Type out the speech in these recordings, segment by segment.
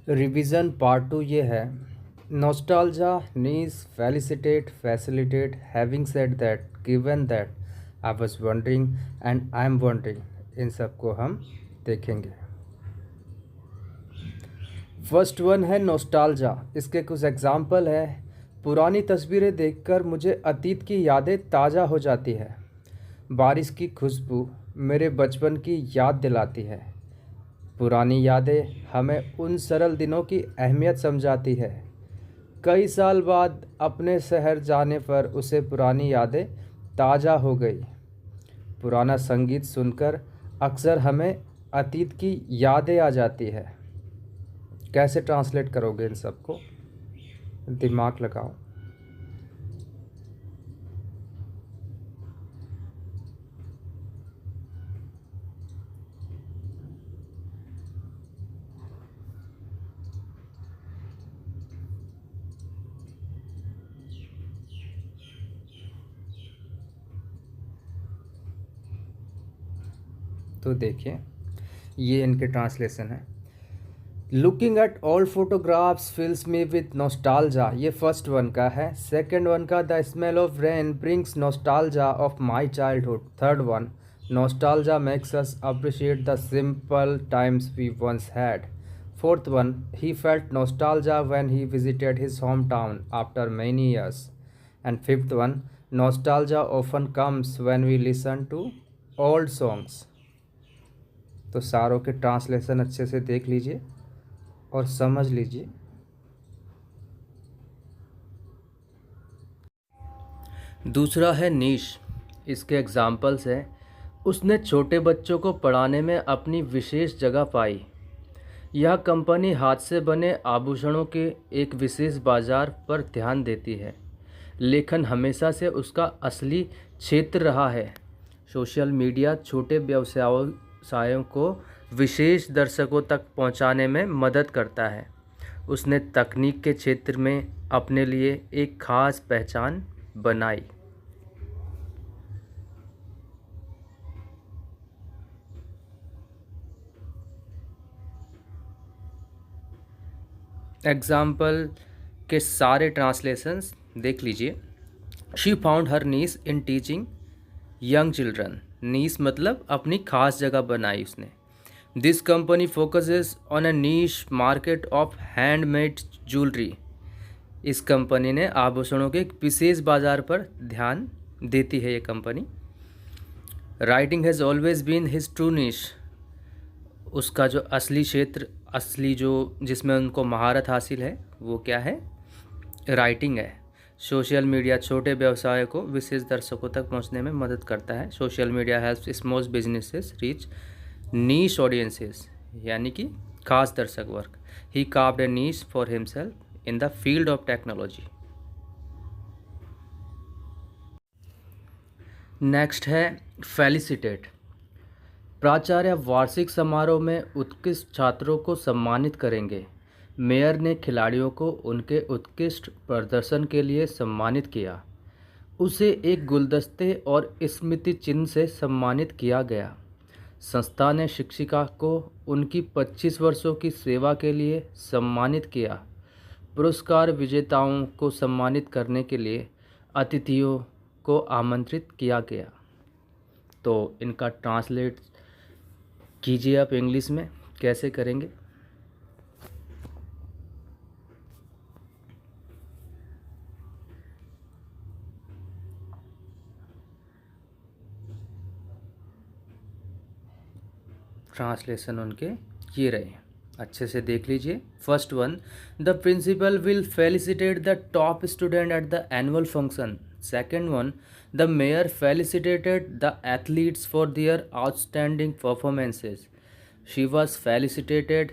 Revision part two ये है। Nostalgia knees felicitate facilitate having said that given that I was wondering and I am wondering, इन सब को हम देखेंगे। फर्स्ट वन है नॉस्टैल्जिया। इसके कुछ एग्जाम्पल है। पुरानी तस्वीरें देखकर मुझे अतीत की यादें ताज़ा हो जाती है। बारिश की खुशबू मेरे बचपन की याद दिलाती है। पुरानी यादें हमें उन सरल दिनों की अहमियत समझाती है। कई साल बाद अपने शहर जाने पर उसे पुरानी यादें ताज़ा हो गई। पुराना संगीत सुनकर अक्सर हमें अतीत की यादें आ जाती है। कैसे ट्रांसलेट करोगे इन सबको? दिमाग लगाओ। तो देखिए, ये इनके ट्रांसलेशन है। Looking at old photographs fills me with nostalgia, ये फर्स्ट वन का है। सेकंड वन का the smell of rain brings nostalgia of my childhood. Third one, nostalgia makes us appreciate the simple times we once had. Fourth one, he felt nostalgia when he visited his hometown after many years. And fifth one, nostalgia often comes when we listen to old songs. तो सारों के translation अच्छे से देख लीजिए और समझ लीजिए। दूसरा है नीश। इसके एग्जाम्पल्स हैं। उसने छोटे बच्चों को पढ़ाने में अपनी विशेष जगह पाई। यह कंपनी हाथ से बने आभूषणों के एक विशेष बाजार पर ध्यान देती है। लेखन हमेशा से उसका असली क्षेत्र रहा है। सोशल मीडिया छोटे व्यवसायों को विशेष दर्शकों तक पहुंचाने में मदद करता है। उसने तकनीक के क्षेत्र में अपने लिए एक खास पहचान बनाई। एग्जाम्पल के सारे ट्रांसलेशंस देख लीजिए। She found her niche in teaching young children. Niche मतलब अपनी खास जगह बनाई उसने। This company focuses on a niche market of handmade jewellery. इस कंपनी ने आभूषणों के एक विशेष बाजार पर ध्यान देती है ये company. Writing has always been his true niche. उसका जो असली क्षेत्र, असली जो जिसमें उनको महारत हासिल है, वो क्या है? राइटिंग है। सोशल मीडिया छोटे व्यवसाय को विशेष दर्शकों तक पहुंचने में मदद करता है। Social media helps small businesses reach niche audiences, यानी कि खास दर्शक वर्ग। He carved a niche for himself in the field of technology. Next है फेलिसिटेट। प्राचार्य वार्षिक समारोह में उत्कृष्ट छात्रों को सम्मानित करेंगे। मेयर ने खिलाड़ियों को उनके उत्कृष्ट प्रदर्शन के लिए सम्मानित किया। उसे एक गुलदस्ते और स्मृति चिन्ह से सम्मानित किया गया। संस्था ने शिक्षिका को उनकी 25 वर्षों की सेवा के लिए सम्मानित किया। पुरस्कार विजेताओं को सम्मानित करने के लिए अतिथियों को आमंत्रित किया गया। तो इनका ट्रांसलेट कीजिए आप इंग्लिश में। कैसे करेंगे? ट्रांसलेशन उनके ये रहे, अच्छे से देख लीजिए। First one, the principal will felicitate the top student at the annual function. Second one, the mayor felicitated the athletes for their outstanding performances. She was felicitated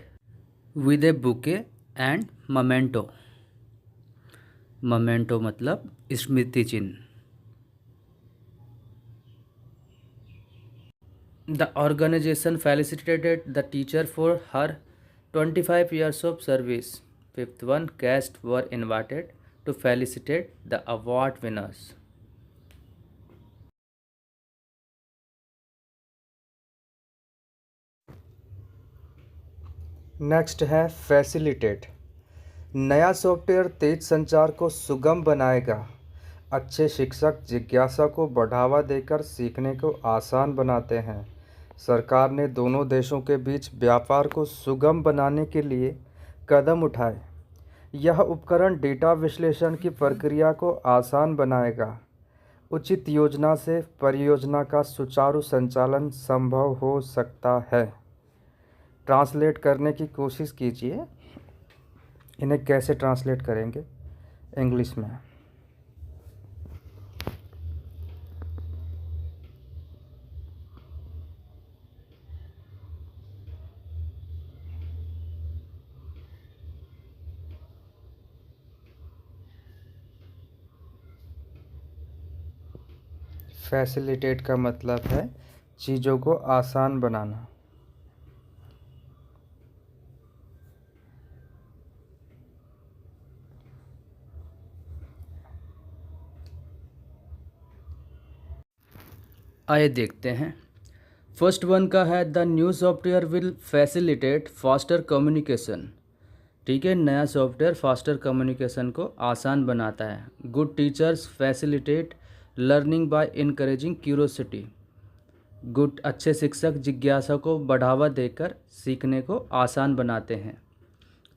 with a bouquet and memento. Memento मतलब स्मृति चिन्ह। The organization felicitated the teacher for her 25 years of service. Fifth one, guests were invited to felicitate the award winners. Next है facilitate. नया software तेज संचार को सुगम बनाएगा। अच्छे शिक्षक जिज्ञासा को बढ़ावा देकर सीखने को आसान बनाते हैं। सरकार ने दोनों देशों के बीच व्यापार को सुगम बनाने के लिए कदम उठाए। यह उपकरण डेटा विश्लेषण की प्रक्रिया को आसान बनाएगा। उचित योजना से परियोजना का सुचारू संचालन संभव हो सकता है। ट्रांसलेट करने की कोशिश कीजिए। इन्हें कैसे ट्रांसलेट करेंगे इंग्लिश में। फैसिलिटेट का मतलब है चीज़ों को आसान बनाना। आइए देखते हैं। फर्स्ट वन का है the new software will facilitate faster communication. ठीक है, नया सॉफ्टवेयर फास्टर कम्युनिकेशन को आसान बनाता है। Good teachers facilitate learning by encouraging curiosity. Good अच्छे शिक्षक जिज्ञासा को बढ़ावा देकर सीखने को आसान बनाते हैं।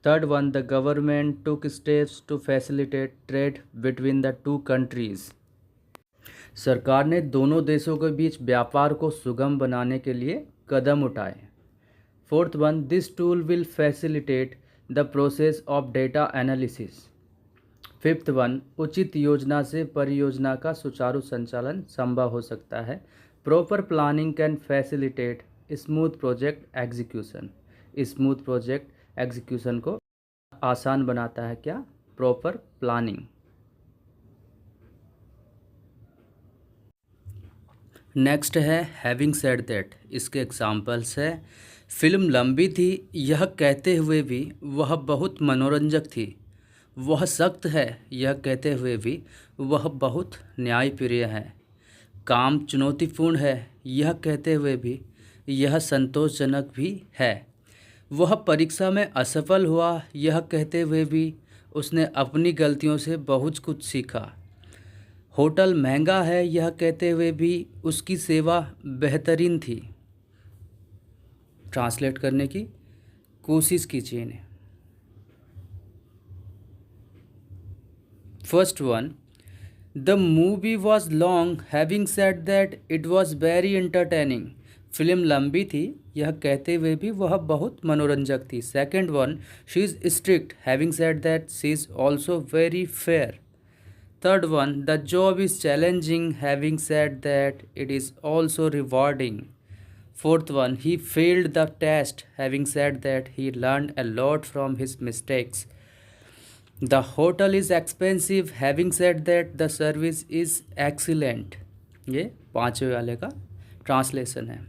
Third one the government took steps to facilitate trade between the two countries. सरकार ने दोनों देशों के बीच व्यापार को सुगम बनाने के लिए कदम उठाए। Fourth one this tool will facilitate the process of data analysis. Fifth one उचित योजना से परियोजना का सुचारू संचालन संभव हो सकता है। Proper planning can facilitate smooth project execution. Smooth project execution को आसान बनाता है क्या? Proper planning. नेक्स्ट है हैविंग सेड दैट। इसके एग्जाम्पल्स है फिल्म लंबी थी यह कहते हुए भी वह बहुत मनोरंजक थी। वह सख्त है यह कहते हुए भी वह बहुत न्यायप्रिय है। काम चुनौतीपूर्ण है यह कहते हुए भी यह संतोषजनक भी है। वह परीक्षा में असफल हुआ यह कहते हुए भी उसने अपनी गलतियों से बहुत कुछ सीखा। होटल महंगा है यह कहते हुए भी उसकी सेवा बेहतरीन थी। ट्रांसलेट करने की कोशिश कीजिए इन्हें। First one the movie was long having said that it was very entertaining. Film लंबी थी यह कहते हुए भी वह बहुत मनोरंजक थी। Second one she is strict having said that she is also very fair. Third one, the job is challenging, having said that it is also rewarding. Fourth one, he failed the test, having said that he learned a lot from his mistakes. The hotel is expensive, having said that the service is excellent. ये पाँचवें वाले का translation है।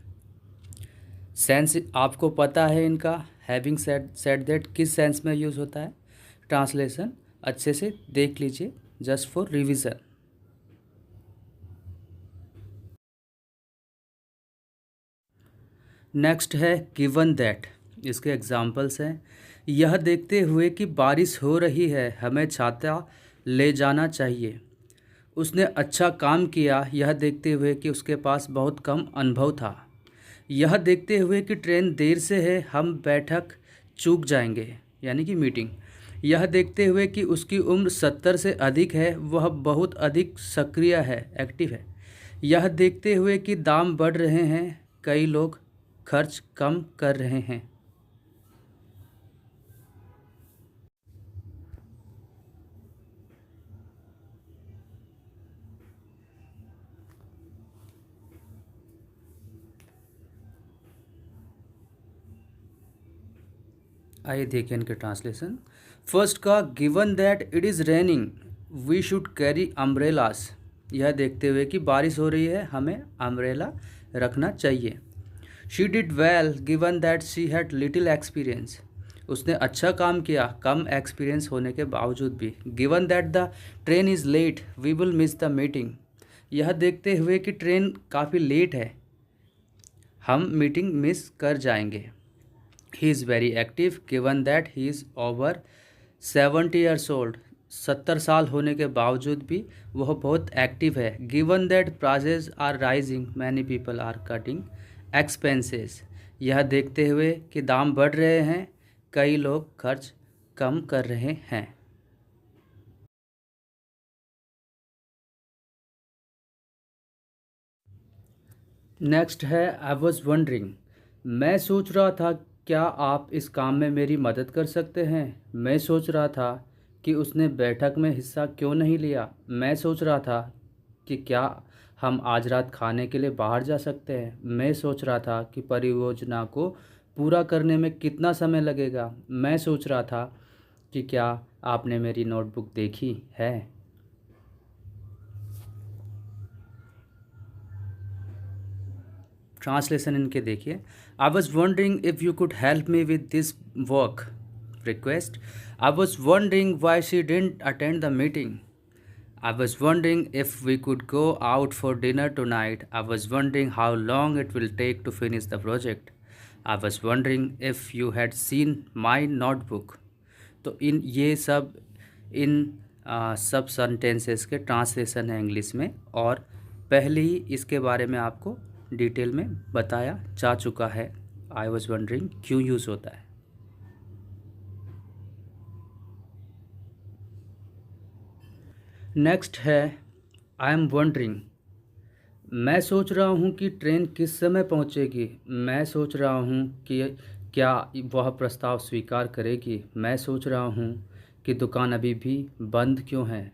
Sense आपको पता है इनका। Having said that किस सेंस में यूज़ होता है? ट्रांसलेशन अच्छे से देख लीजिए जस्ट फॉर रिविज़न। नेक्स्ट है गिवन दैट। इसके एग्जाम्पल्स हैं यह देखते हुए कि बारिश हो रही है हमें छाता ले जाना चाहिए। उसने अच्छा काम किया यह देखते हुए कि उसके पास बहुत कम अनुभव था। यह देखते हुए कि ट्रेन देर से है हम बैठक चूक जाएंगे यानी कि मीटिंग। यह देखते हुए कि उसकी उम्र 70 से अधिक है वह बहुत अधिक सक्रिय है, एक्टिव है। यह देखते हुए कि दाम बढ़ रहे हैं कई लोग खर्च कम कर रहे हैं। आइए देखिए इनके ट्रांसलेशन। फर्स्ट का given that it is raining we should carry umbrellas. यह देखते हुए कि बारिश हो रही है हमें अम्ब्रेला रखना चाहिए। She did well given that she had little experience. उसने अच्छा काम किया कम एक्सपीरियंस होने के बावजूद भी। Given that the train is late we will miss the meeting. यह देखते हुए कि ट्रेन काफ़ी लेट है हम मीटिंग मिस कर जाएंगे। He is very active given that he is over 70 years old. 70 साल होने के बावजूद भी वह बहुत एक्टिव है। Given that prices are rising many people are cutting expenses. यह देखते हुए कि दाम बढ़ रहे हैं, कई लोग खर्च कम कर रहे हैं। नेक्स्ट है आई वॉज वंडरिंग। मैं सोच रहा था क्या आप इस काम में मेरी मदद कर सकते हैं। मैं सोच रहा था कि उसने बैठक में हिस्सा क्यों नहीं लिया। मैं सोच रहा था कि क्या हम आज रात खाने के लिए बाहर जा सकते हैं। मैं सोच रहा था कि परियोजना को पूरा करने में कितना समय लगेगा। मैं सोच रहा था कि क्या आपने मेरी नोटबुक देखी है। ट्रांसलेशन इनके देखिए। I was wondering if you could help me with this work request. I was wondering why she didn't attend the meeting. I was wondering if we could go out for dinner tonight. I was wondering how long it will take to finish the project. I was wondering if you had seen my notebook. तो इन ये सब इन सब sentences के translation है English में, और पहले ही इसके बारे में आपको डिटेल में बताया जा चुका है। आई वॉज वंडरिंग क्यों यूज़ होता है। नेक्स्ट है आई एम वंडरिंग। मैं सोच रहा हूँ कि ट्रेन किस समय पहुँचेगी। मैं सोच रहा हूँ कि क्या वह प्रस्ताव स्वीकार करेगी। मैं सोच रहा हूँ कि दुकान अभी भी बंद क्यों है।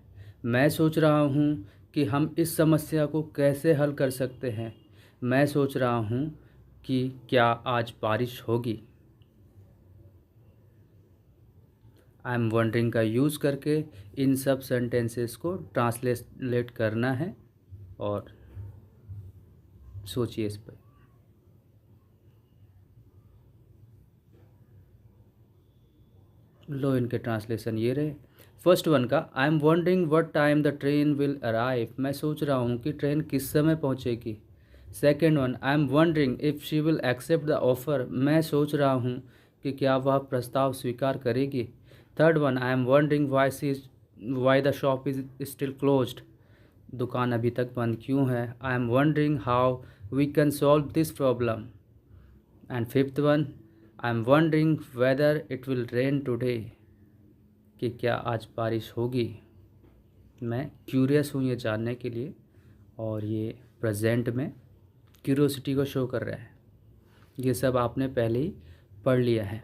मैं सोच रहा हूँ कि हम इस समस्या को कैसे हल कर सकते हैं। मैं सोच रहा हूँ कि क्या आज बारिश होगी। आई एम वंडरिंग का यूज़ करके इन सब सेंटेंसेस को ट्रांसलेट करना है, और सोचिए इस पर। लो इनके ट्रांसलेशन ये रहे। फर्स्ट वन का I am wondering what time the train will arrive. मैं सोच रहा हूँ कि ट्रेन किस समय पहुँचेगी। Second one I am wondering if she will accept the offer. मैं सोच रहा हूँ कि क्या वह प्रस्ताव स्वीकार करेगी। Third one I am wondering why the shop is still closed. दुकान अभी तक बंद क्यों है। I am wondering how we can solve this problem. And fifth one I am wondering whether it will rain today. कि क्या आज बारिश होगी। मैं क्यूरियस हूँ ये जानने के लिए, और ये प्रेजेंट में क्यूरोसिटी को शो कर रहा है। ये सब आपने पहले ही पढ़ लिया है।